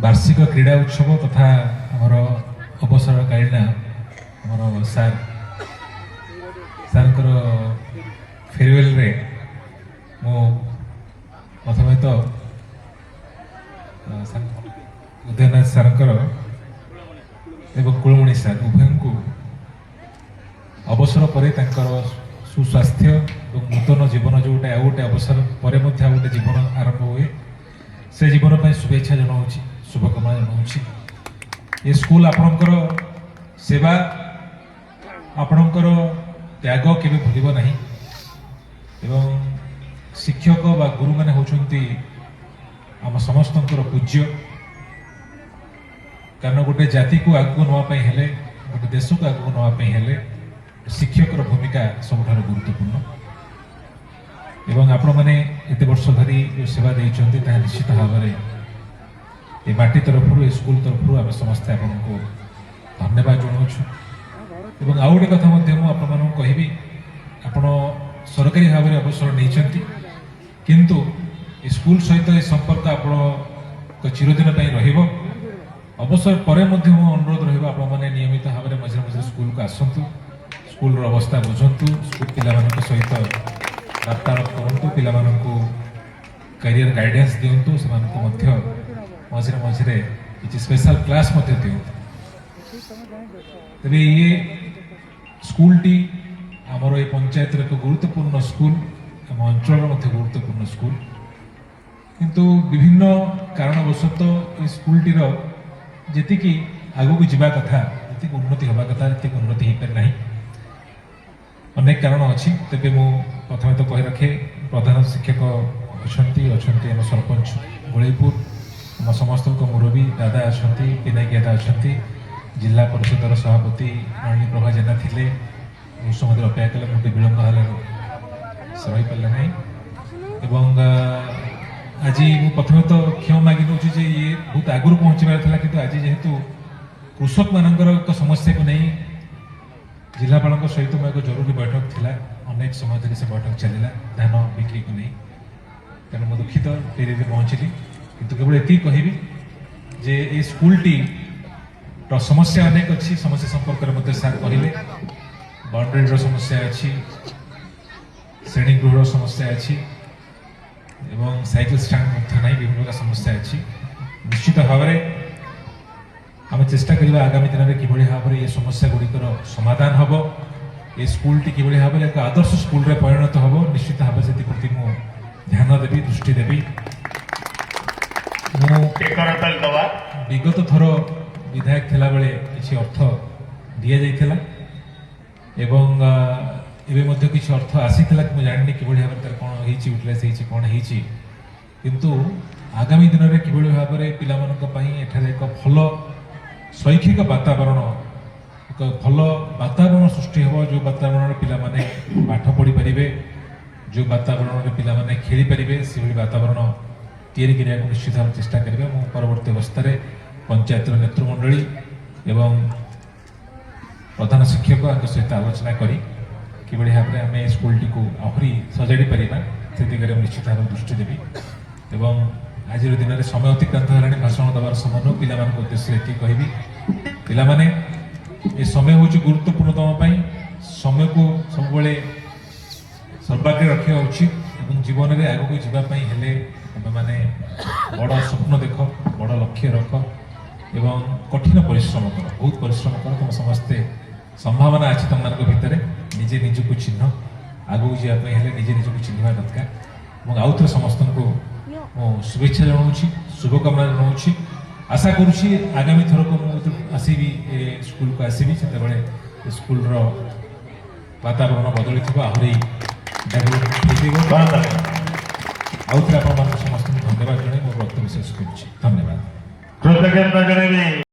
वार्षिक क्रीड़ा उत्सव तथा आमर अवसरकालीन आमर सार फेरवेल रे मो प्रथम तो उदयनाथ सार एवं कुलमणि सार उभय को अवसर पर सुस्वास्थ्य और नूतन जीवन जोटा आ गोटे अवसर पर गोटे जीवन आरंभ हुए से जीवन पर शुभेच्छा जनाऊँ शुभकामना जनाऊँ। ये स्कूल आपणकर सेवा आपणकर त्याग केवे भूल ना एवं शिक्षक बा गुरु मैंने होती आम समस्त पूज्य कारण गोटे जाति को आगू नापी हेले गोटे देश को आगू नापी हेले शिक्षक भूमिका सबुठार गुरुत्वपूर्ण एवं आपण मैंने एत वर्ष धरी जो सेवा देते निश्चित भाव में ये माटी तरफ ये स्कूल तरफ आम समस्ते आपको धन्यवाद जनाऊँ। आउ गोटे कथा कहि आप सरकारी भाव में अवसर नहीं किंतु स्कूल सहित ये संपर्क आप चिरदिन रहिबो अवसर पर अनुरोध रहा नियमित भाव में मझे मझे स्कूल को आसतु स्कूल अवस्था बुझंतु स्कूल पिला सहित वार्तालाप करूँ पिला करियर गाइडेंस दिंतु से मझे मझे किसी स्पेशल क्लास दिंतु। तेरे ये स्कूल टी आमर ये पंचायत एक गुरुत्वपूर्ण स्कूल आम अंचल गुरुत्वपूर्ण स्कूल किंतु विभिन्न कारणवशत ये स्कूल टीर जी आगू जावा कथा जी उन्नति हवा कथा जी उन्नति हो पारे ना अनेक कारण अच्छी तेरे मु प्रथम तो कही रखे प्रधान शिक्षक अच्छा आम सरपंच गोलेपुर आम समस्त मुरबी दादा अच्छा पिनाकी दादा अच्छा जिला परिषदर सभापति माननीय प्रभा जेना थे समय अपेक्षा कले गोटे विलम्ब से रही पारे ना आज मु प्रथम तो क्षमा मागि नौ ये बहुत आगुरी पहुँचबार था कि आज जेहेतु कृषक मान समस्या को नहीं जिलापाल सहित मो एक जरूरी बैठक थिला अनेक समय धरी से बैठक चलला धान बिक्री को नहीं तेणु मुझे दुखित डेरी पहुँचली किंतु केवल ये कहबी जे ये स्कूल टी समस्या अनेक अच्छी समस्या संपर्क में सार कहले बाउंड्री समस्या अच्छी श्रेणीगृह समस्या अच्छी एवं साइकिल स्टैंड ना विभिन्न प्रकार समस्या अच्छी निश्चित भाव में आम चेष्टा करवा आगामी दिन में किभली भाव में ये समस्या गुड़िकर समाधान हम ये स्कूल टी किभली भाव में एक आदर्श स्कूल रे परिणत हम निश्चित भाव से प्रति मु ध्यान देवी दृष्टि देवी। विगत थर विधायक थिला बेले किछि अर्थ दिया जाइथिला एवं एवं किसी अर्थ आसीथिला कि जानी किभली भाव में कौन होइछि यूटिलाइज होइछि कौन होइछि किंतु आगामी दिन में किभली भाव में पिला मानक पई एठारे एक भल शैक्षिक वातावरण एक भल वातावरण सृष्टि हो जो वातावरण पिला माने पाठ पढ़ी पारे जो वातावरण पिला माने खेली पारे से वातावरण तैयारी करने को निश्चित भाव चेष्टा करेंगे मु परवर्ती अवस्था पंचायत नेतृमंडली एवं प्रधान शिक्षक सहित आलोचना करी किभली भाव में आम स्कूल टी को आहरी सजाड़ी पारिबा से दिगरे निश्चित भाव दृष्टि देवी एवं आज दिन में समय अतिक्रांत है भाषण देवार समय पिला उद्देश्य ये कहबी पिला ये समय हूँ गुरुत्वपूर्ण समय को सब सर्वाग्रे रखा उचित और जीवन में आगे जावाई हेले मैंने बड़ स्वप्न देख बड़ लक्ष्य रख एवं कठिन परिश्रम कर बहुत परिश्रम कर तुम समस्ते संभावना अच्छी तुम मान भितर निजे निजक चिन्ह आगू जावाई हेले निजे निजक चिन्हवा दरकार और आउ थे समस्त को शुभेच्छा जनाऊँ शुभकामना जनाऊँ आशा करुँची आगामी थर को मुझे आसबि स्कूल को आसबि से स्कूल वातावरण बदली थी आहरी आउ थे आप समस्त धन्यवाद जन मोर वक्तव्य शेष करुँची धन्यवाद।